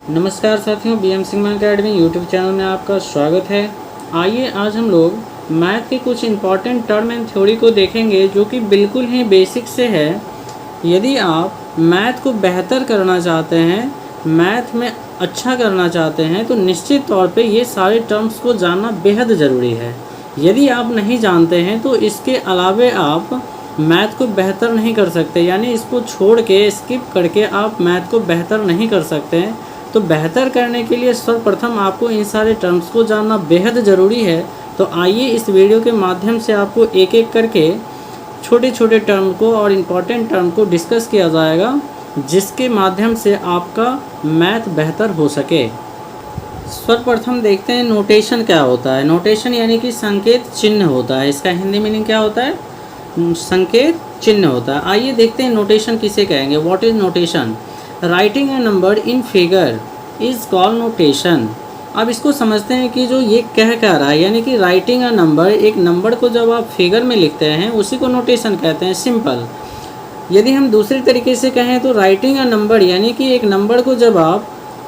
नमस्कार साथियों, BM Singh academy YouTube channel में आपका स्वागत है। आइए आज हम लोग मैथ के कुछ इम्पॉर्टेंट टर्म एंड थ्योरी को देखेंगे जो कि बिल्कुल ही बेसिक से है। यदि आप मैथ को बेहतर करना चाहते हैं, मैथ में अच्छा करना चाहते हैं, तो निश्चित तौर पे ये सारे टर्म्स को जानना बेहद ज़रूरी है। यदि आप नहीं जानते हैं तो इसके अलावे आप मैथ को बेहतर नहीं कर सकते, यानी इसको छोड़ के स्किप करके आप मैथ को बेहतर नहीं कर सकते हैं। तो बेहतर करने के लिए सर्वप्रथम आपको इन सारे टर्म्स को जानना बेहद ज़रूरी है। तो आइए इस वीडियो के माध्यम से आपको एक एक करके छोटे छोटे टर्म को और इम्पॉर्टेंट टर्म को डिस्कस किया जाएगा, जिसके माध्यम से आपका मैथ बेहतर हो सके। सर्वप्रथम देखते हैं नोटेशन क्या होता है। नोटेशन यानी कि संकेत चिन्ह होता है। इसका हिंदी मीनिंग क्या होता है? संकेत चिन्ह होता है। आइए देखते हैं नोटेशन किसे कहेंगे। What is notation? Writing a number in figure is called notation. अब इसको समझते हैं कि जो ये कह रहा है, यानी कि राइटिंग अ नंबर, एक नंबर को जब आप फिगर में लिखते हैं उसी को नोटेशन कहते हैं, सिंपल। यदि हम दूसरी तरीके से कहें तो राइटिंग अ नंबर यानी कि एक नंबर को जब आप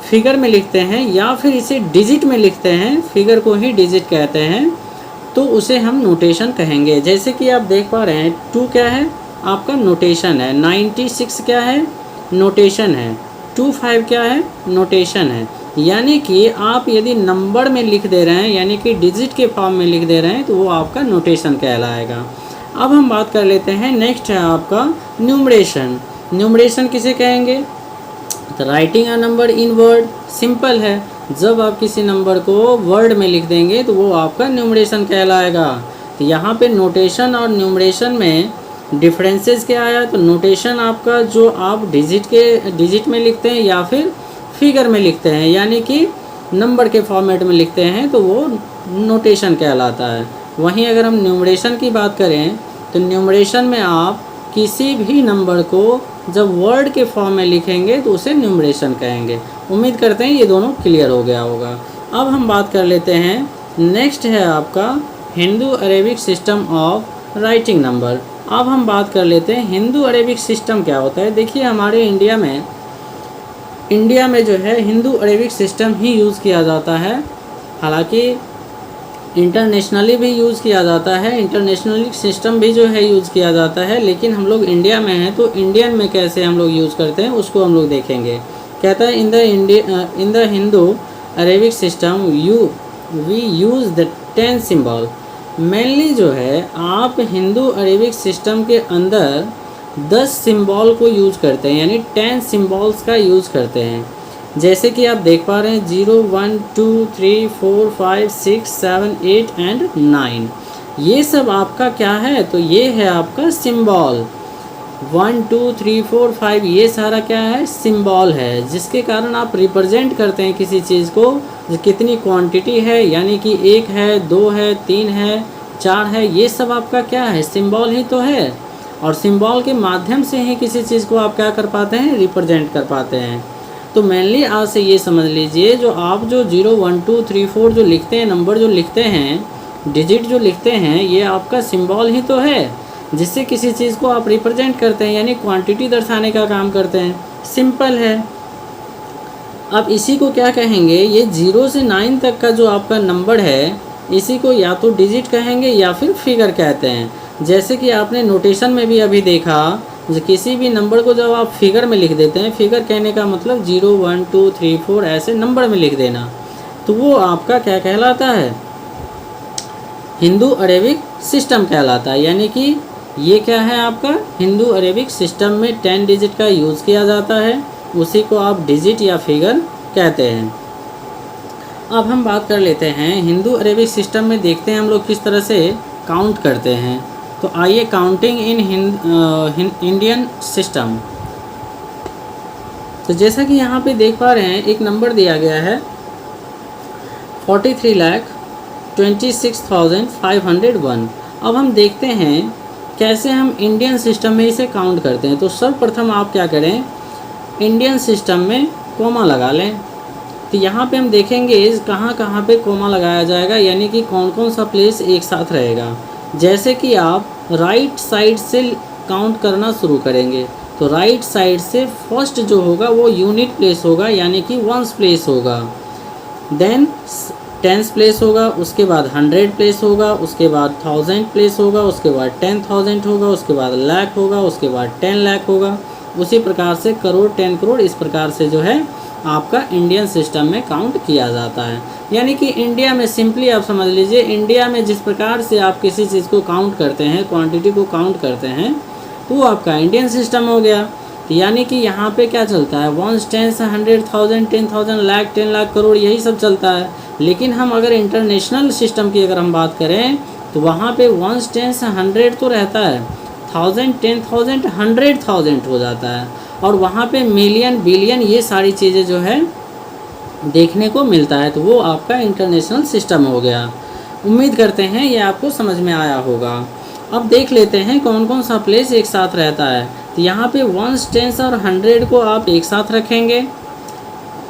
फिगर में लिखते हैं या फिर इसे डिजिट में लिखते हैं, फिगर को ही डिजिट कहते हैं, तो उसे हम नोटेशन कहेंगे। जैसे कि आप देख पा रहे हैं 2 क्या है? आपका नोटेशन है। 96 क्या है? नोटेशन है। 25 क्या है? नोटेशन है। यानी कि आप यदि नंबर में लिख दे रहे हैं, यानी कि डिजिट के फॉर्म में लिख दे रहे हैं, तो वो आपका नोटेशन कहलाएगा। अब हम बात कर लेते हैं, नेक्स्ट है आपका न्यूमरेशन। न्यूमरेशन किसे कहेंगे? तो writing a number in word, simple है। जब आप किसी नंबर को वर्ड में लिख देंगे तो वो आपका न्यूमरेशन कहलाएगा। तो यहाँ पे नोटेशन और न्यूमरेशन में डिफरेंसेस क्या आया? तो नोटेशन आपका जो आप डिजिट में लिखते हैं या फिर फिगर में लिखते हैं, यानी कि नंबर के फॉर्मेट में लिखते हैं, तो वो नोटेशन कहलाता है। वहीं अगर हम न्यूमरेशन की बात करें तो न्यूमरेशन में आप किसी भी नंबर को जब वर्ड के फॉर्म में लिखेंगे तो उसे न्यूमरेशन कहेंगे। उम्मीद करते हैं ये दोनों क्लियर हो गया होगा। अब हम बात कर लेते हैं, नेक्स्ट है आपका Hindu Arabic system of writing number. अब हम बात कर लेते हैं हिंदू अरेबिक सिस्टम क्या होता है। देखिए हमारे इंडिया में जो है हिंदू अरेबिक सिस्टम ही यूज़ किया जाता है। हालांकि इंटरनेशनली भी यूज़ किया जाता है, इंटरनेशनली सिस्टम भी जो है यूज़ किया जाता है, लेकिन हम लोग इंडिया में हैं तो इंडियन में कैसे हम लोग यूज़ करते हैं उसको हम लोग देखेंगे। कहता है in the Hindu Arabic system we use the 10 symbol. Mainly जो है आप हिंदू अरेबिक सिस्टम के अंदर 10 सिंबल को यूज़ करते हैं, यानी 10 सिंबल्स का यूज़ करते हैं। जैसे कि आप देख पा रहे हैं 0 1 2 3 4 5 6 7 8 एंड 9, ये सब आपका क्या है? तो ये है आपका सिंबल। 1 2 3 4 5 ये सारा क्या है? सिंबल है, जिसके कारण आप रिप्रेजेंट करते हैं किसी चीज़ को, कितनी क्वांटिटी है, यानी कि 1 है, 2 है, 3 है, 4 है, ये सब आपका क्या है? सिंबल ही तो है। और सिंबल के माध्यम से ही किसी चीज़ को आप क्या कर पाते हैं? रिप्रेजेंट कर पाते हैं। तो मेनली आज से ये समझ लीजिए, जो आप जो 0 1 2 3 4 जो लिखते हैं, नंबर जो लिखते हैं, डिजिट जो लिखते हैं, ये आपका सिंबल ही तो है, जिससे किसी चीज़ को आप रिप्रेजेंट करते हैं, यानी क्वांटिटी दर्शाने का काम करते हैं। सिंपल है। अब इसी को क्या कहेंगे? ये 0 से 9 तक का जो आपका नंबर है, इसी को या तो डिजिट कहेंगे या फिर फिगर कहते हैं। जैसे कि आपने नोटेशन में भी अभी देखा, किसी भी नंबर को जब आप फिगर में लिख देते हैं, फिगर कहने का मतलब 0 1 2 3 4 ऐसे नंबर में लिख देना, तो वो आपका क्या कहलाता है? हिंदू अरेबिक सिस्टम कहलाता है। यानी कि ये क्या है आपका? हिंदू अरेबिक सिस्टम में 10 डिजिट का यूज़ किया जाता है, उसी को आप डिजिट या फिगर कहते हैं। अब हम बात कर लेते हैं हिंदू अरेबिक सिस्टम में, देखते हैं हम लोग किस तरह से काउंट करते हैं। तो आइए काउंटिंग इन इंडियन सिस्टम। तो जैसा कि यहाँ पे देख पा रहे हैं, एक नंबर दिया गया है 43,26,501। अब हम देखते हैं कैसे हम इंडियन सिस्टम में इसे काउंट करते हैं। तो सर्वप्रथम आप क्या करें, इंडियन सिस्टम में कोमा लगा लें। तो यहाँ पे हम देखेंगे कहाँ कहाँ पे कोमा लगाया जाएगा, यानी कि कौन कौन सा प्लेस एक साथ रहेगा। जैसे कि आप राइट साइड से काउंट करना शुरू करेंगे, तो राइट साइड से फर्स्ट जो होगा वो यूनिट प्लेस होगा, यानी कि वंस प्लेस होगा। देन टेंस प्लेस होगा, उसके बाद 100 प्लेस होगा, उसके बाद 1000 प्लेस होगा, उसके बाद 10,000 होगा, उसके बाद लाख होगा, उसके बाद 10 लाख होगा। उसी प्रकार से करोड़, 10 करोड़, इस प्रकार से जो है आपका इंडियन सिस्टम में काउंट किया जाता है। यानी कि इंडिया में सिंपली आप समझ लीजिए, इंडिया में जिस प्रकार से आप किसी चीज़ को काउंट करते हैं, क्वांटिटी को काउंट करते हैं, तो वो आपका इंडियन सिस्टम हो गया। यानी कि यहाँ पे क्या चलता है, 1, 10, 100,000, 10,000, लाख, 10 लाख, करोड़, यही सब चलता है। लेकिन हम अगर इंटरनेशनल सिस्टम की अगर हम बात करें तो वहाँ पे 1, 10, 100 तो रहता है, 1000, 10,000, 100,000 हो जाता है, और वहाँ पे मिलियन, बिलियन, ये सारी चीज़ें जो है देखने को मिलता है। तो वो आपका इंटरनेशनल सिस्टम हो गया। उम्मीद करते हैं ये आपको समझ में आया होगा। अब देख लेते हैं कौन कौन सा प्लेस एक साथ रहता है। तो यहाँ पे 1, 10 और 100 को आप एक साथ रखेंगे,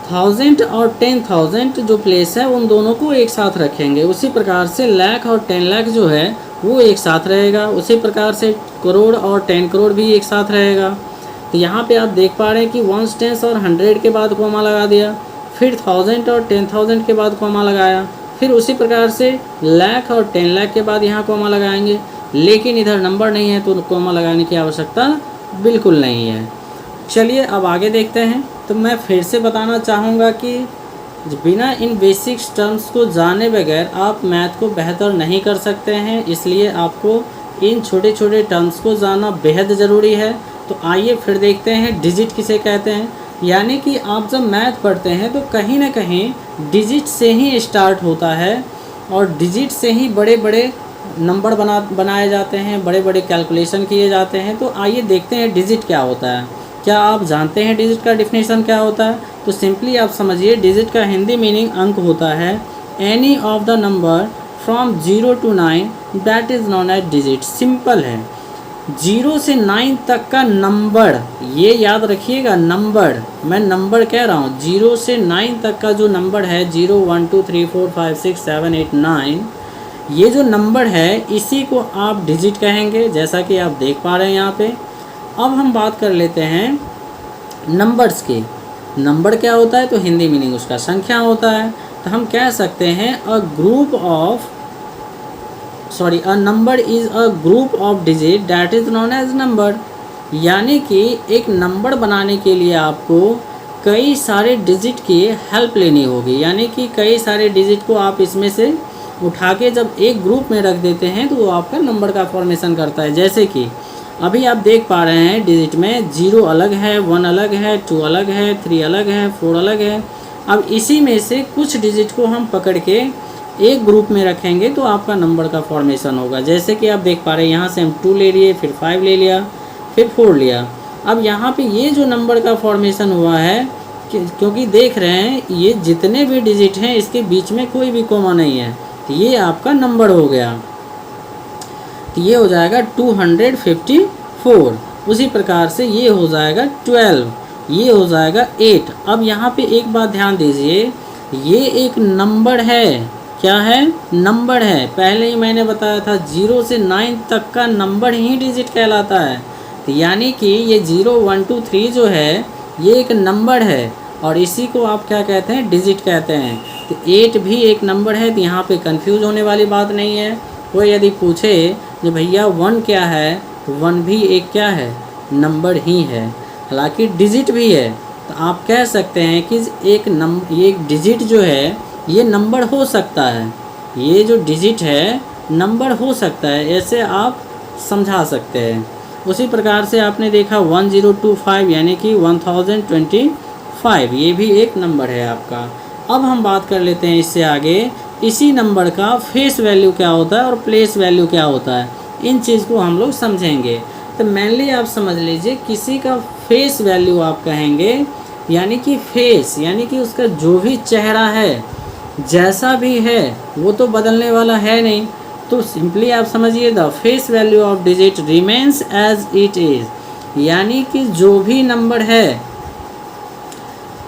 1000 और 10,000 जो प्लेस है उन दोनों को एक साथ रखेंगे। उसी प्रकार से लाख और 10 लाख जो है वो एक साथ रहेगा। उसी प्रकार से करोड़ और 10 करोड़ भी एक साथ रहेगा। तो यहाँ पे आप देख पा रहे हैं कि 1, 10 और 100 के बाद कॉमा लगा दिया, फिर 1000 और 10,000 के बाद कॉमा लगाया, फिर उसी प्रकार से लाख और 10 लाख के बाद यहाँ कॉमा लगाएंगे। लेकिन इधर नंबर नहीं है तो कॉमा लगाने की आवश्यकता बिल्कुल नहीं है। चलिए अब आगे देखते हैं। तो मैं फिर से बताना चाहूँगा कि बिना इन बेसिक्स टर्म्स को जाने बगैर आप मैथ को बेहतर नहीं कर सकते हैं, इसलिए आपको इन छोटे छोटे टर्म्स को जानना बेहद ज़रूरी है। तो आइए फिर देखते हैं डिजिट किसे कहते हैं। यानी कि आप जब मैथ पढ़ते हैं तो कहीं ना कहीं डिजिट से ही स्टार्ट होता है, और डिजिट से ही बड़े बड़े नंबर बनाए जाते हैं, बड़े बड़े कैलकुलेशन किए जाते हैं। तो आइए देखते हैं डिजिट क्या होता है। क्या आप जानते हैं डिजिट का डिफिनेशन क्या होता है? तो सिंपली आप समझिए, डिजिट का हिंदी मीनिंग अंक होता है any of the number from 0 to 9 that is known as digit. Simple है, 0 से 9 तक का नंबर, ये याद रखिएगा, नंबर, मैं नंबर कह रहा हूँ, 0 से 9 तक का जो नंबर है, 0, 1, 2, 3, 4, 5, 6, 7, 8, 9, ये जो नंबर है इसी को आप डिजिट कहेंगे, जैसा कि आप देख पा रहे हैं यहाँ पे। अब हम बात कर लेते हैं नंबर्स की। नंबर क्या होता है? तो हिंदी मीनिंग उसका संख्या होता है। तो हम कह सकते हैं a number is a group of digit that is known as number. यानी कि एक नंबर बनाने के लिए आपको कई सारे डिजिट की हेल्प लेनी होगी। यानी कि कई सारे डिजिट को आप इसमें से उठा के जब एक ग्रुप में रख देते हैं तो वो आपका नंबर का फॉर्मेशन करता है। जैसे कि अभी आप देख पा रहे हैं डिजिट में 0 अलग है, 1 अलग है, 2 अलग है, 3 अलग है, 4 अलग है। अब इसी में से कुछ डिजिट को हम पकड़ के एक ग्रुप में रखेंगे तो आपका नंबर का फॉर्मेशन होगा। जैसे कि आप देख पा रहे हैं यहाँ से हम 2 ले लिए, फिर 5 ले लिया, फिर 4 लिया। अब यहाँ पे ये जो नंबर का फॉर्मेशन हुआ है, क्योंकि देख रहे हैं ये जितने भी डिजिट हैं इसके बीच में कोई भी कोमा नहीं है, तो ये आपका नंबर हो गया। तो ये हो जाएगा 254। उसी प्रकार से ये हो जाएगा 12, ये हो जाएगा 8। अब यहाँ पे एक बात ध्यान दीजिए, ये एक नंबर है। क्या है? नंबर है। पहले ही मैंने बताया था 0 से 9 तक का नंबर ही डिजिट कहलाता है। तो यानी कि ये 0, 1, 2, 3 जो है ये एक नंबर है, और इसी को आप क्या कहते हैं? डिजिट कहते हैं। तो 8 भी एक नंबर है। तो यहाँ पे कंफ्यूज होने वाली बात नहीं है। कोई यदि पूछे कि भैया 1 क्या है, तो 1 भी एक क्या है? नंबर ही है, हालांकि डिजिट भी है। तो आप कह सकते हैं कि एक डिजिट जो है ये नंबर हो सकता है, ये जो डिजिट है नंबर हो सकता है, ऐसे आप समझा सकते हैं। उसी प्रकार से आपने देखा 1025 यानी कि 1025, ये भी एक नंबर है आपका। अब हम बात कर लेते हैं इससे आगे, इसी नंबर का फेस वैल्यू क्या होता है और प्लेस वैल्यू क्या होता है, इन चीज़ को हम लोग समझेंगे। तो मेनली आप समझ लीजिए, किसी का फेस वैल्यू आप कहेंगे, यानी कि फेस यानी कि उसका जो भी चेहरा है, जैसा भी है, वो तो बदलने वाला है नहीं। तो सिंपली आप समझिए, the face value of digit remains as it is. यानी कि जो भी नंबर है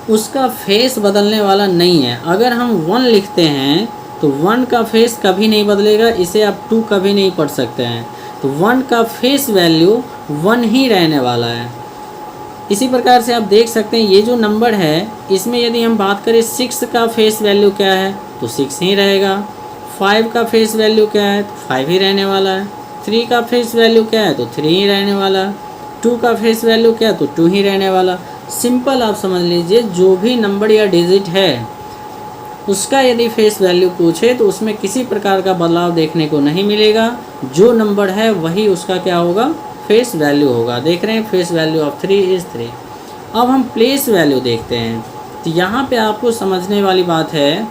उसका फेस बदलने वाला नहीं है। अगर हम 1 लिखते हैं तो 1 का फेस कभी नहीं बदलेगा, इसे आप 2 कभी नहीं पढ़ सकते हैं। तो 1 का फेस वैल्यू 1 ही रहने वाला है। इसी प्रकार से आप देख सकते हैं ये जो नंबर है इसमें यदि हम बात करें 6 का फेस वैल्यू क्या है तो 6 ही रहेगा। 5 का फेस वैल्यू क्या है तो 5 ही रहने वाला है। 3 का फेस वैल्यू क्या है तो 3 ही रहने वाला। 2 का फेस वैल्यू क्या है तो 2 ही रहने वाला। सिंपल आप समझ लीजिए, जो भी नंबर या डिजिट है उसका यदि फेस वैल्यू पूछे तो उसमें किसी प्रकार का बदलाव देखने को नहीं मिलेगा। जो नंबर है वही उसका क्या होगा, फेस वैल्यू होगा। देख रहे हैं फेस वैल्यू ऑफ 3 इज़ 3। अब हम प्लेस वैल्यू देखते हैं। तो यहाँ पे आपको समझने वाली बात है,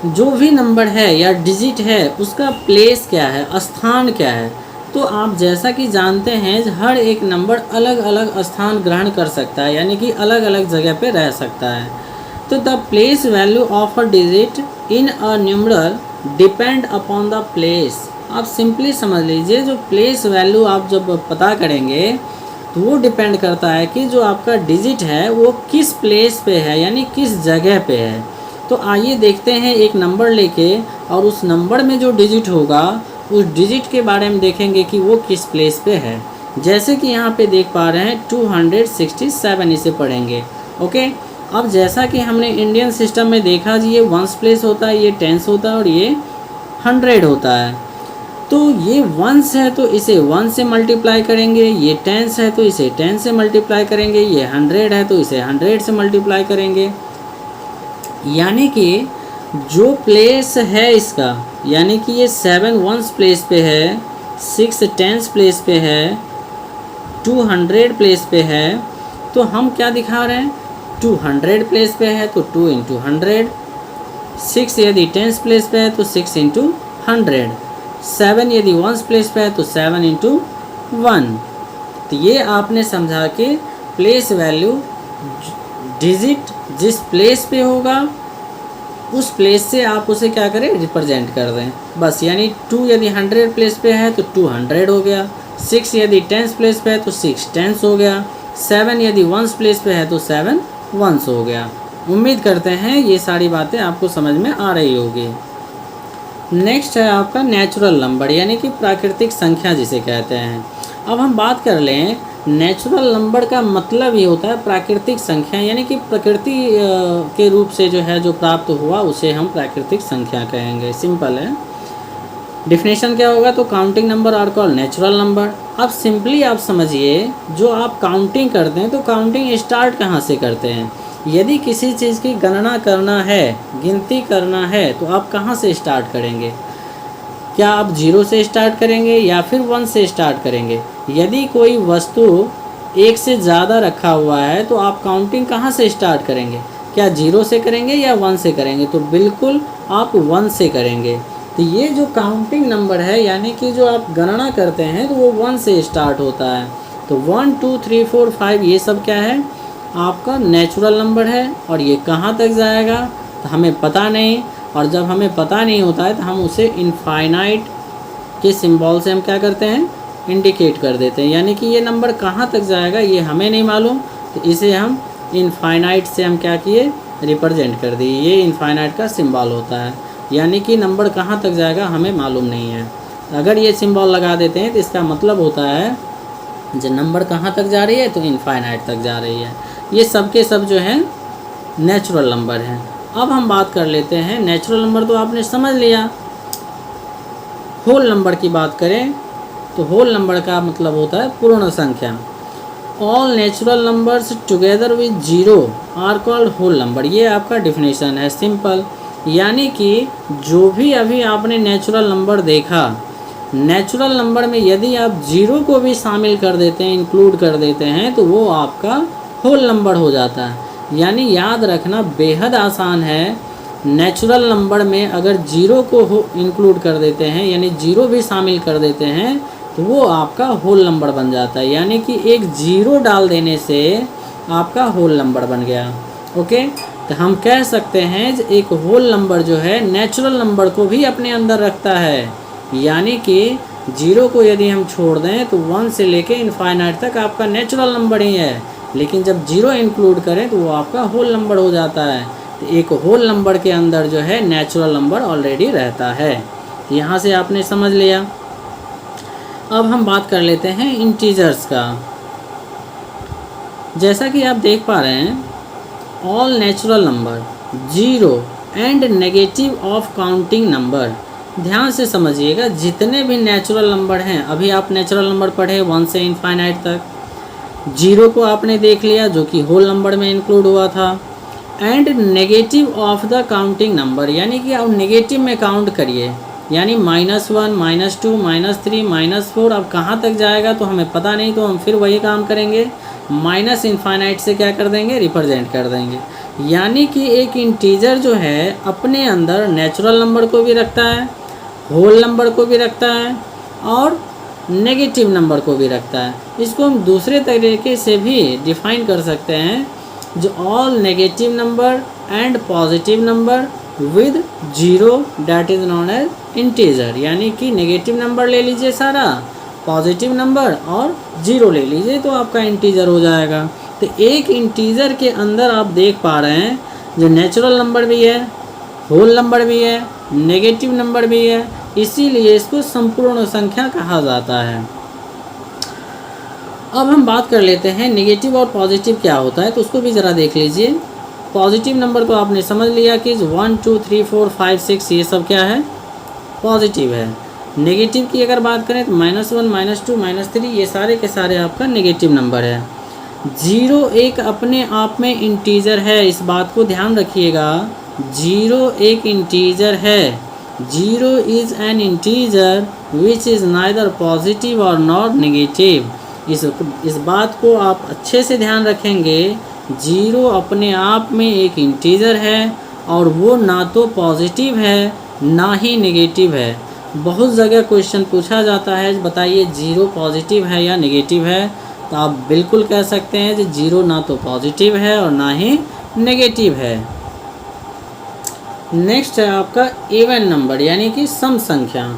जो भी नंबर है या डिजिट है उसका प्लेस क्या है, स्थान क्या है। तो आप जैसा कि जानते हैं हर एक नंबर अलग अलग स्थान ग्रहण कर सकता है, यानी कि अलग अलग जगह पे रह सकता है। तो the place value of a digit in a numeral depend upon the place. आप सिंपली समझ लीजिए, जो प्लेस वैल्यू आप जब पता करेंगे तो वो डिपेंड करता है कि जो आपका डिजिट है वो किस प्लेस पे है, यानी किस जगह पे है। तो आइए देखते हैं एक नंबर लेके, और उस नंबर में जो डिजिट होगा उस डिजिट के बारे में देखेंगे कि वो किस प्लेस पे है। जैसे कि यहाँ पे देख पा रहे हैं 267, इसे पढ़ेंगे। ओके, अब जैसा कि हमने इंडियन सिस्टम में देखा जी, ये वंस प्लेस होता है, ये टेंस होता है और ये 100 होता है। तो ये वंस है तो इसे 1 से मल्टीप्लाई करेंगे, ये टेंस है तो इसे 10 से मल्टीप्लाई करेंगे, ये 100 है तो इसे 100 से मल्टीप्लाई करेंगे। यानी कि जो प्लेस है इसका, यानी कि ये 7 वंस प्लेस पे है, 6 टेंस प्लेस पे है, 200 प्लेस पे है। तो हम क्या दिखा रहे हैं, 200 प्लेस पे है तो 2 × 100, 6 यदि टेंस प्लेस पे है तो 6 × 100, 7 यदि वंस प्लेस पे है तो 7 × 1। तो ये आपने समझा कि प्लेस वैल्यू डिजिट जिस प्लेस पे होगा उस प्लेस से आप उसे क्या करें, रिप्रेजेंट कर दें बस। यानी 2 यदि 100 प्लेस पे है तो 200 हो गया, 6 यदि टेंस प्लेस पे है तो 6 टेंस हो गया, 7 यदि वंस प्लेस पे है तो 7 वंस हो गया। उम्मीद करते हैं ये सारी बातें आपको समझ में आ रही होगी। नेक्स्ट है आपका नेचुरल नंबर, यानी कि प्राकृतिक संख्या जिसे कहते हैं। अब हम बात कर लें, नेचुरल नंबर का मतलब ये होता है प्राकृतिक संख्या, यानी कि प्रकृति के रूप से जो है जो प्राप्त हुआ उसे हम प्राकृतिक संख्या कहेंगे। सिंपल है। डिफिनेशन क्या होगा, तो counting number are called natural number. अब सिंपली आप समझिए, जो आप काउंटिंग करते हैं तो काउंटिंग स्टार्ट कहाँ से करते हैं। यदि किसी चीज़ की गणना करना है, गिनती करना है, तो आप कहाँ से स्टार्ट करेंगे। क्या आप 0 से स्टार्ट करेंगे या फिर 1 से स्टार्ट करेंगे। यदि कोई वस्तु 1 से ज़्यादा रखा हुआ है तो आप काउंटिंग कहाँ से स्टार्ट करेंगे, क्या 0 से करेंगे या 1 से करेंगे। तो बिल्कुल आप 1 से करेंगे। तो ये जो काउंटिंग नंबर है, यानी कि जो आप गणना करते हैं तो वो 1 से स्टार्ट होता है। तो 1 2 3 4 5 ये सब क्या है, आपका नेचुरल नंबर है। और ये कहाँ तक जाएगा तो हमें पता नहीं, और जब हमें पता नहीं होता है तो हम उसे इनफाइनाइट के सिंबल से हम क्या करते हैं, इंडिकेट कर देते हैं। यानी कि ये नंबर कहाँ तक जाएगा ये हमें नहीं मालूम, तो इसे हम इनफाइनाइट से हम क्या किए, रिप्रेजेंट कर दिए। ये इनफाइनाइट का सिंबल होता है, यानी कि नंबर कहाँ तक जाएगा हमें मालूम नहीं है। अगर ये सिंबल लगा देते हैं तो इसका मतलब होता है जो नंबर कहाँ तक जा रही है, तो इनफाइनाइट तक जा रही है। ये सब के सब जो है नेचुरल नंबर हैं। अब हम बात कर लेते हैं, नेचुरल नंबर तो आपने समझ लिया। होल नंबर की बात करें तो होल नंबर का मतलब होता है पूर्ण संख्या। All natural numbers together with 0 are called whole number. ये आपका डिफिनेशन है, सिंपल। यानी कि जो भी अभी आपने नेचुरल नंबर देखा, नेचुरल नंबर में यदि आप 0 को भी शामिल कर देते हैं, इंक्लूड कर देते हैं, तो वो आपका होल नंबर हो जाता है। यानी याद रखना बेहद आसान है, नेचुरल नंबर में अगर 0 को इंक्लूड कर देते हैं, यानी 0 भी शामिल कर देते हैं, तो वो आपका होल नंबर बन जाता है। यानी कि एक 0 डाल देने से आपका होल नंबर बन गया। ओके, तो हम कह सकते हैं एक होल नंबर जो है नेचुरल नंबर को भी अपने अंदर रखता है। यानी कि 0 को यदि हम छोड़ दें तो 1 से लेके इनफाइनाइट तक आपका नेचुरल नंबर ही है, लेकिन जब 0 इंक्लूड करें तो वो आपका होल नंबर हो जाता है। तो एक होल नंबर के अंदर जो है नेचुरल नंबर ऑलरेडी रहता है। यहाँ से आपने समझ लिया। अब हम बात कर लेते हैं इंटीजर्स का। जैसा कि आप देख पा रहे हैं all natural number, zero and negative of counting number. ध्यान से समझिएगा, जितने भी नेचुरल नंबर हैं, अभी आप नेचुरल नंबर पढ़े 1 से इनफाइनाइट तक, जीरो को आपने देख लिया जो कि होल नंबर में इंक्लूड हुआ था, and negative of the counting number, यानी कि आप नेगेटिव में काउंट करिए, यानी -1, -2, -3, -4, अब कहाँ तक जाएगा तो हमें पता नहीं, तो हम फिर वही काम करेंगे, माइनस इनफाइनाइट से क्या कर देंगे, रिप्रेजेंट कर देंगे। यानी कि एक इंटीजर जो है अपने अंदर नेचुरल नंबर को भी रखता है, होल नंबर को भी रखता है और नेगेटिव नंबर को भी रखता है। इसको हम दूसरे तरीके से भी डिफाइन कर सकते हैं, जो all negative number and positive number with zero that is known as integer. यानी कि नेगेटिव नंबर ले लीजिए सारा, पॉजिटिव नंबर और जीरो ले लीजिए तो आपका इंटीजर हो जाएगा। तो एक इंटीजर के अंदर आप देख पा रहे हैं जो नेचुरल नंबर भी है, होल नंबर भी है, नेगेटिव नंबर भी है, इसीलिए इसको संपूर्ण संख्या कहा जाता है। अब हम बात कर लेते हैं नेगेटिव और पॉजिटिव क्या होता है, तो उसको भी ज़रा देख लीजिए। पॉजिटिव नंबर तो आपने समझ लिया कि 1, 2, 3, 4, 5, 6 ये सब क्या है, पॉजिटिव है। नेगेटिव की अगर बात करें तो -1, -2, -3 ये सारे के सारे आपका नेगेटिव नंबर है। जीरो एक अपने आप में इंटीजर है, इस बात को ध्यान रखिएगा, जीरो एक इंटीजर है। Zero is an integer which is neither positive और नॉट नेगेटिव। इस बात को आप अच्छे से ध्यान रखेंगे, जीरो अपने आप में एक इंटीजर है और वो ना तो पॉजिटिव है ना ही नेगेटिव है। बहुत जगह क्वेश्चन पूछा जाता है, बताइए जीरो पॉजिटिव है या नेगेटिव है, तो आप बिल्कुल कह सकते हैं कि जीरो ना तो पॉजिटिव है और ना ही नेगेटिव है। नेक्स्ट है आपका इवन नंबर, यानी कि सम संख्या।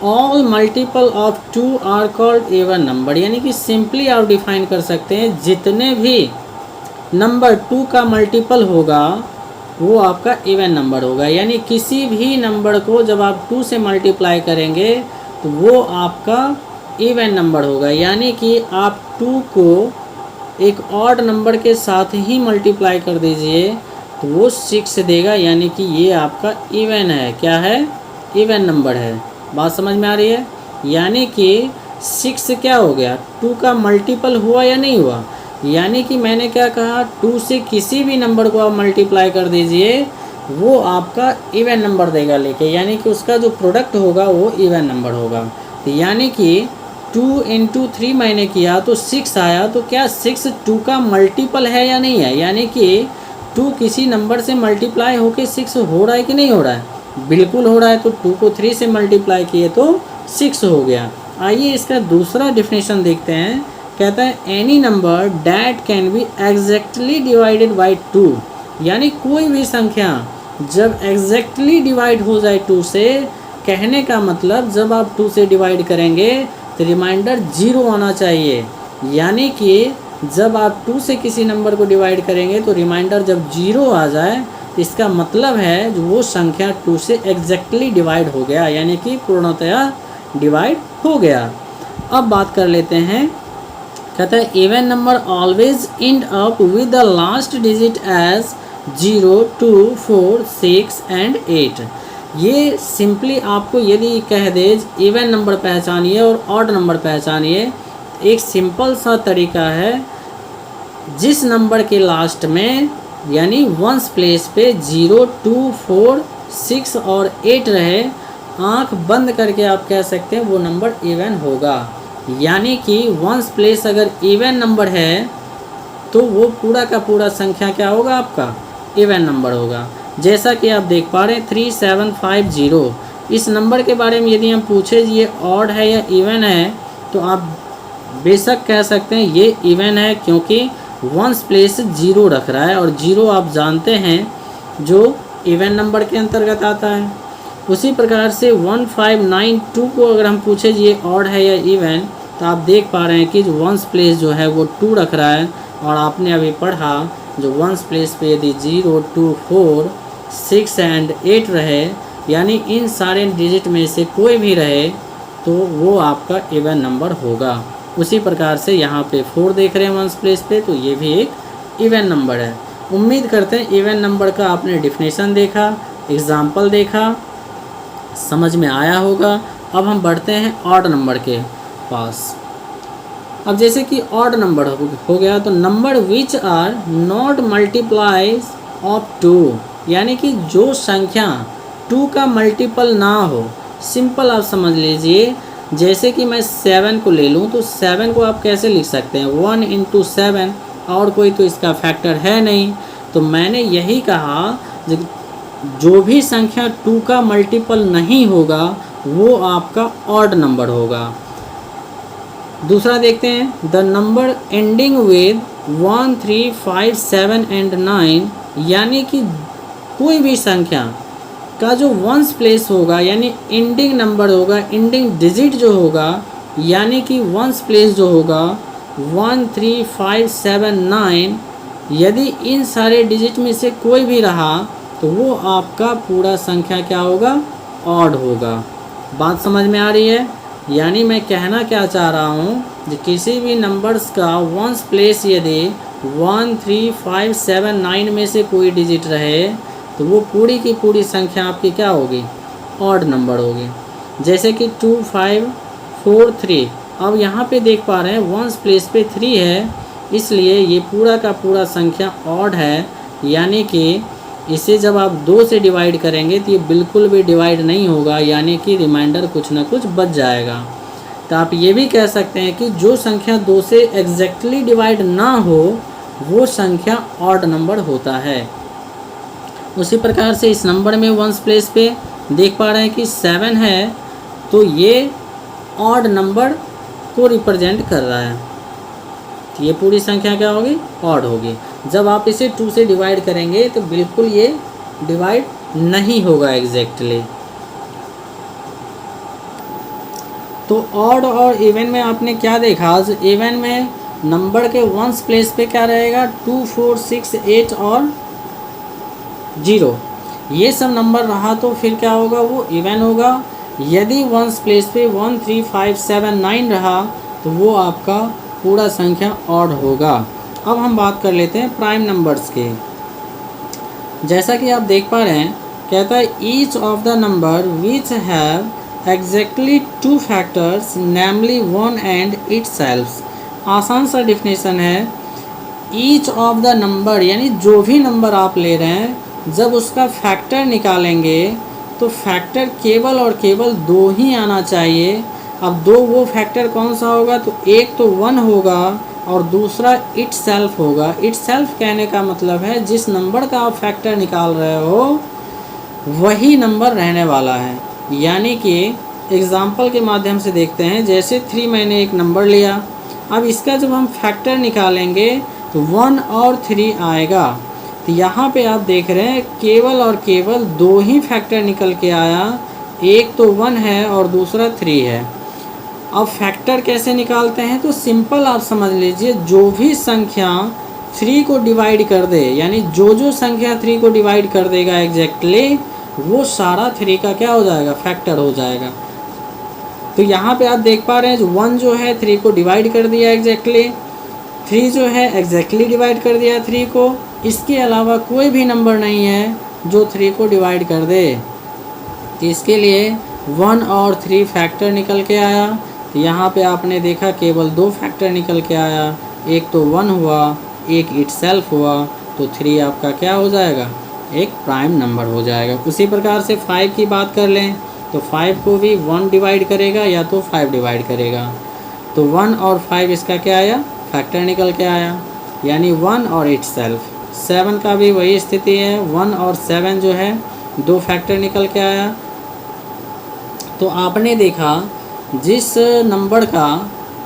All multiple of 2 are called even number, यानी कि सिंपली आप डिफाइन कर सकते हैं जितने भी नंबर 2 का मल्टीपल होगा वो आपका इवन नंबर होगा। यानी किसी भी नंबर को जब आप 2 से मल्टीप्लाई करेंगे तो वो आपका इवन नंबर होगा। यानी कि आप 2 को एक ऑड नंबर के साथ ही मल्टीप्लाई कर दीजिए तो वो 6 देगा, यानी कि ये आपका इवन है। क्या है, इवन नंबर है। बात समझ में आ रही है। यानी कि 6 क्या हो गया, 2 का मल्टीपल हुआ या नहीं हुआ। यानी कि मैंने क्या कहा, 2 से किसी भी नंबर को आप मल्टीप्लाई कर दीजिए वो आपका इवन नंबर देगा लेके, यानी कि उसका जो प्रोडक्ट होगा वो इवन नंबर होगा। तो यानी कि 2 × 3 मैंने किया तो 6 आया, तो क्या 6 2 का मल्टीपल है या नहीं है। यानी कि 2 किसी नंबर से मल्टीप्लाई होके 6 हो रहा है कि नहीं हो रहा है, बिल्कुल हो रहा है। तो 2 को 3 से मल्टीप्लाई किए तो 6 हो गया। आइए इसका दूसरा डिफिनेशन देखते हैं। कहता है any number that can be exactly divided by 2, यानी कोई भी संख्या जब एग्जैक्टली डिवाइड हो जाए 2 से, कहने का मतलब जब आप 2 से डिवाइड करेंगे तो रिमाइंडर 0 आना चाहिए। यानी कि जब आप 2 से किसी नंबर को डिवाइड करेंगे तो रिमाइंडर जब 0 आ जाए तो इसका मतलब है जो वो संख्या 2 से एग्जैक्टली डिवाइड हो गया, यानी कि पूर्णतया डिवाइड हो गया। अब बात कर लेते हैं। कहता है even number always end up with the last digit as 0, 2, 4, 6 and 8। ये सिंपली आपको यदि कह दे इवन नंबर पहचानिए और ऑड नंबर पहचानिए, एक सिंपल सा तरीका है, जिस नंबर के लास्ट में यानी वंस प्लेस पे 0, 2, 4, 6 और 8 रहे, आंख बंद करके आप कह सकते हैं वो नंबर इवन होगा। यानी कि वंस प्लेस अगर इवन नंबर है तो वो पूरा का पूरा संख्या क्या होगा, आपका इवन नंबर होगा। जैसा कि आप देख पा रहे हैं 3750, इस नंबर के बारे में यदि हम पूछे ये ऑड है या इवन है तो आप बेशक कह सकते हैं ये इवन है, क्योंकि वंस प्लेस 0 रख रहा है और 0 आप जानते हैं जो इवन नंबर के अंतर्गत आता है। उसी प्रकार से 1592 को अगर हम पूछे ये ऑड है या इवन, तो आप देख पा रहे हैं कि जो वंस प्लेस जो है वो 2 रख रहा है, और आपने अभी पढ़ा जो वंस प्लेस पे यदि 0, 2, 4, 6 एंड 8 रहे, यानी इन सारे डिजिट में से कोई भी रहे तो वो आपका इवन नंबर होगा। उसी प्रकार से यहाँ पे 4 देख रहे हैं वंस प्लेस पे, तो ये भी एक इवन नंबर है। उम्मीद करते हैं इवन नंबर का आपने डिफिनेशन देखा, एग्जाम्पल देखा, समझ में आया होगा। अब हम बढ़ते हैं ऑड नंबर के पास। अब जैसे कि ऑड नंबर हो गया, तो number which are not multiplies of 2, यानी कि जो संख्या 2 का मल्टीपल ना हो। सिंपल आप समझ लीजिए, जैसे कि मैं 7 को ले लूँ, तो 7 को आप कैसे लिख सकते हैं, 1 × 7, और कोई तो इसका फैक्टर है नहीं। तो मैंने यही कहा जो भी संख्या 2 का मल्टीपल नहीं होगा वो आपका ऑड नंबर होगा। दूसरा देखते हैं, the number ending with 1, 3, 5, 7 and 9, यानी कि कोई भी संख्या का जो वंस प्लेस होगा, यानी एंडिंग नंबर होगा, एंडिंग डिजिट जो होगा, यानी कि वंस प्लेस जो होगा 1, 3, 5, 7, 9, यदि इन सारे डिजिट में से कोई भी रहा तो वो आपका पूरा संख्या क्या होगा, ऑड होगा। बात समझ में आ रही है? यानी मैं कहना क्या चाह रहा हूँ कि किसी भी नंबर्स का वंस प्लेस यदि 1, 3, 5, 7, 9 में से कोई डिजिट रहे तो वो पूरी की पूरी संख्या आपकी क्या होगी, ऑड नंबर होगी। जैसे कि 2, 5, 4, 3, अब यहाँ पे देख पा रहे हैं वंस प्लेस पे 3 है, इसलिए ये पूरा का पूरा संख्या ऑड है। यानी कि इसे जब आप 2 से डिवाइड करेंगे तो ये बिल्कुल भी डिवाइड नहीं होगा, यानी कि रिमाइंडर कुछ ना कुछ बच जाएगा। तो आप ये भी कह सकते हैं कि जो संख्या 2 से एग्जैक्टली डिवाइड ना हो वो संख्या ऑड नंबर होता है। उसी प्रकार से इस नंबर में वंस प्लेस पे देख पा रहे हैं कि 7 है, तो ये ऑड नंबर को रिप्रेजेंट कर रहा है, तो ये पूरी संख्या क्या होगी, ऑड होगी। जब आप इसे 2 से डिवाइड करेंगे तो बिल्कुल ये डिवाइड नहीं होगा एग्जैक्टली। तो ऑड और इवन में आपने क्या देखा, इवन में नंबर के वंस प्लेस पे क्या रहेगा, 2, 4, 6, 8 और 0, ये सब नंबर रहा तो फिर क्या होगा, वो इवन होगा। यदि वंस प्लेस पे 1, 3, 5, 7, 9 रहा तो वो आपका पूरा संख्या ऑड होगा। अब हम बात कर लेते हैं प्राइम नंबर्स के। जैसा कि आप देख पा रहे हैं, कहता है each of the number which have exactly 2 factors namely 1 and itself. आसान सा डिफिनेशन है, ईच ऑफ द नंबर यानी जो भी नंबर आप ले रहे हैं, जब उसका फैक्टर निकालेंगे तो फैक्टर केवल और केवल 2 ही आना चाहिए। अब 2 वो फैक्टर कौन सा होगा, तो एक तो 1 होगा और दूसरा इटसेल्फ होगा। इटसेल्फ कहने का मतलब है जिस नंबर का आप फैक्टर निकाल रहे हो वही नंबर रहने वाला है। यानी कि एग्जाम्पल के माध्यम से देखते हैं, जैसे 3 मैंने एक नंबर लिया, अब इसका जब हम फैक्टर निकालेंगे तो 1 और 3 आएगा। तो यहाँ पे आप देख रहे हैं केवल और केवल 2 ही फैक्टर निकल के आया, एक तो 1 है और दूसरा 3 है। अब फैक्टर कैसे निकालते हैं, तो सिंपल आप समझ लीजिए, जो भी संख्या 3 को डिवाइड कर दे, यानी जो संख्या 3 को डिवाइड कर देगा एग्जैक्टली, वो सारा 3 का क्या हो जाएगा, फैक्टर हो जाएगा। तो यहाँ पे आप देख पा रहे हैं 1 जो है 3 को डिवाइड कर दिया एग्जैक्टली, 3 जो है एग्जैक्टली डिवाइड कर दिया 3 को। इसके अलावा कोई भी नंबर नहीं है जो 3 को डिवाइड कर दे। तो इसके लिए 1 और 3 फैक्टर निकल के आया। तो यहाँ पे आपने देखा केवल 2 फैक्टर निकल के आया, एक तो 1 हुआ, एक इटसेल्फ हुआ, तो 3 आपका क्या हो जाएगा, एक प्राइम नंबर हो जाएगा। उसी प्रकार से 5 की बात कर लें तो 5 को भी 1 डिवाइड करेगा या तो 5 डिवाइड करेगा, तो 1 और 5 इसका क्या आया, फैक्टर निकल के आया, यानी 1 और इटसेल्फ। 7 का भी वही स्थिति है, 1 और 7 जो है 2 फैक्टर निकल के आया। तो आपने देखा जिस नंबर का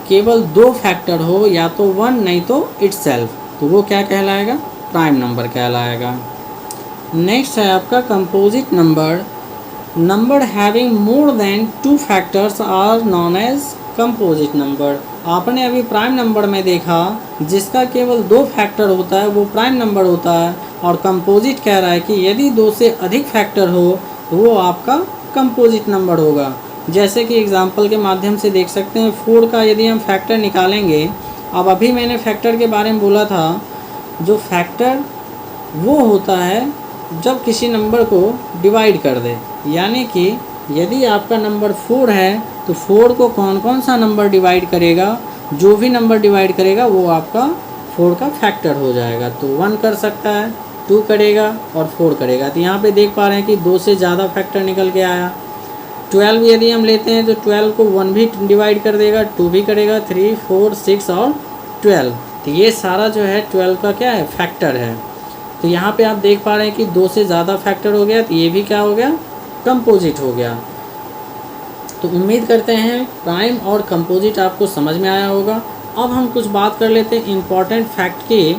केवल 2 फैक्टर हो, या तो 1 नहीं तो इटसेल्फ, तो वो क्या कहलाएगा, प्राइम नंबर कहलाएगा। नेक्स्ट है आपका composite number. Number having more than 2 factors are known as composite number. आपने अभी प्राइम नंबर में देखा जिसका केवल 2 फैक्टर होता है वो प्राइम नंबर होता है, और कंपोजिट कह रहा है कि यदि 2 से अधिक फैक्टर हो तो वो आपका कंपोजिट नंबर होगा। जैसे कि एग्जांपल के माध्यम से देख सकते हैं, 4 का यदि हम फैक्टर निकालेंगे, अब अभी मैंने फैक्टर के बारे में बोला था, जो फैक्टर वो होता है जब किसी नंबर को डिवाइड कर दे। यानी कि यदि आपका नंबर 4 है तो 4 को कौन कौन सा नंबर डिवाइड करेगा, जो भी नंबर डिवाइड करेगा वो आपका 4 का फैक्टर हो जाएगा। तो 1 कर सकता है, 2 करेगा और 4 करेगा। तो यहाँ पे देख पा रहे हैं कि 2 से ज़्यादा फैक्टर निकल के आया। 12 यदि हम लेते हैं तो 12 को 1 भी डिवाइड कर देगा, 2 भी करेगा, 3, 4, 6 और 12। तो ये सारा जो है 12 का क्या है, फैक्टर है। तो यहाँ पे आप देख पा रहे हैं कि 2 से ज़्यादा फैक्टर हो गया, तो ये भी क्या हो गया, कंपोजिट हो गया। तो उम्मीद करते हैं प्राइम और कंपोजिट आपको समझ में आया होगा। अब हम कुछ बात कर लेते हैं इम्पॉर्टेंट फैक्ट की,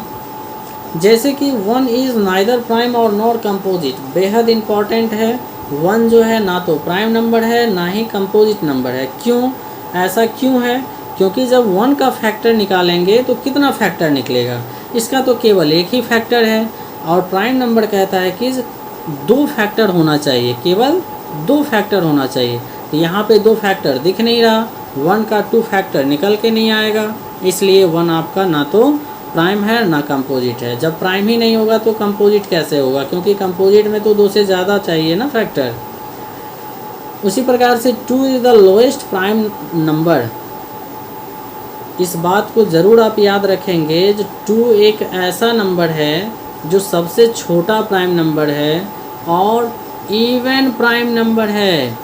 जैसे कि 1 इज़ नाइदर प्राइम और नॉर कंपोजिट। बेहद इम्पॉर्टेंट है। 1 जो है ना तो प्राइम नंबर है ना ही कंपोजिट नंबर है। क्यों, ऐसा क्यों है? क्योंकि जब 1 का फैक्टर निकालेंगे तो कितना फैक्टर निकलेगा, इसका तो केवल एक ही फैक्टर है। और प्राइम नंबर कहता है कि 2 फैक्टर होना चाहिए, केवल 2 फैक्टर होना चाहिए। तो यहाँ पे 2 फैक्टर दिख नहीं रहा, 1 का 2 फैक्टर निकल के नहीं आएगा, इसलिए 1 आपका ना तो प्राइम है ना कंपोजिट है। जब प्राइम ही नहीं होगा तो कंपोजिट कैसे होगा, क्योंकि कंपोजिट में तो 2 से ज़्यादा चाहिए ना फैक्टर। उसी प्रकार से 2 is the lowest prime number. इस बात को ज़रूर आप याद रखेंगे, जो 2 एक ऐसा नंबर है जो सबसे छोटा प्राइम नंबर है और इवन प्राइम नंबर है।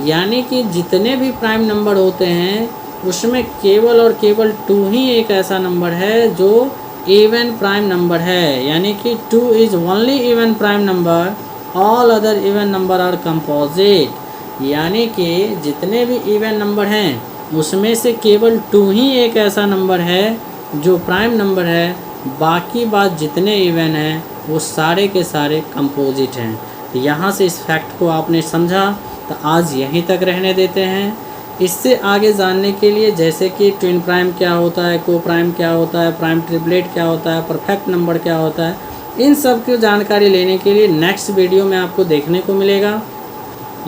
यानी कि जितने भी प्राइम नंबर होते हैं उसमें केवल और केवल 2 ही एक ऐसा नंबर है जो इवन प्राइम नंबर है। यानी कि 2 is only even prime number, all other even number are composite. यानी कि जितने भी इवन नंबर हैं उसमें से केवल 2 ही एक ऐसा नंबर है जो प्राइम नंबर है, बाकी बात जितने इवन हैं वो सारे के सारे कंपोजिट हैं। यहाँ से इस फैक्ट को आपने समझा, तो आज यहीं तक रहने देते हैं। इससे आगे जानने के लिए, जैसे कि ट्विन प्राइम क्या होता है, को प्राइम क्या होता है, प्राइम ट्रिपलेट क्या होता है, परफेक्ट नंबर क्या होता है, इन सब की जानकारी लेने के लिए नेक्स्ट वीडियो में आपको देखने को मिलेगा।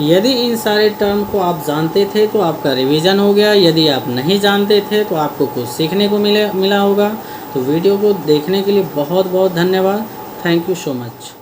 यदि इन सारे टर्म को आप जानते थे तो आपका रिवीजन हो गया, यदि आप नहीं जानते थे तो आपको कुछ सीखने को मिला होगा। तो वीडियो को देखने के लिए बहुत बहुत धन्यवाद। Thank you so much.